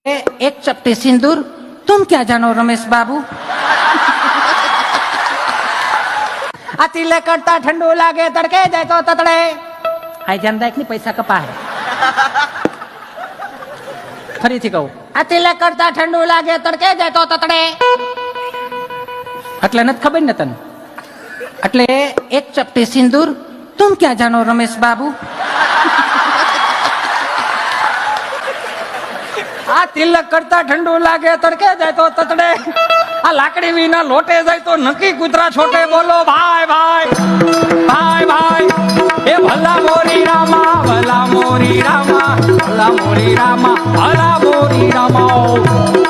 एक चपटी सिंदूर तुम क्या जानो रमेश बाबू। आ तिलक करता ठंडू लागे तड़के जाए तो ततड़े आई ધ્યાન રાખ ની પૈસા કપા હે ફરીથી કહું આ તિલક કરતા ઠંડુ લાગે તડકે જાય તો તતડે એટલે નથી ખબર ને તને એટલે એક ચપટી સિંદૂર तुम क्या जानो रमेश बाबू। આ તિલક કરતા ઠંડુ લાગે તડકે જાય તો તતડે આ લાકડી વિના લોટે જાય તો નકી કૂતરા છોટે બોલો ભાઈ ભાઈ ભાઈ ભાઈ એ ભલા મોરી રામા ભલા મોરી રામા ભલા મોરી રામા ભલા મોરી રામા।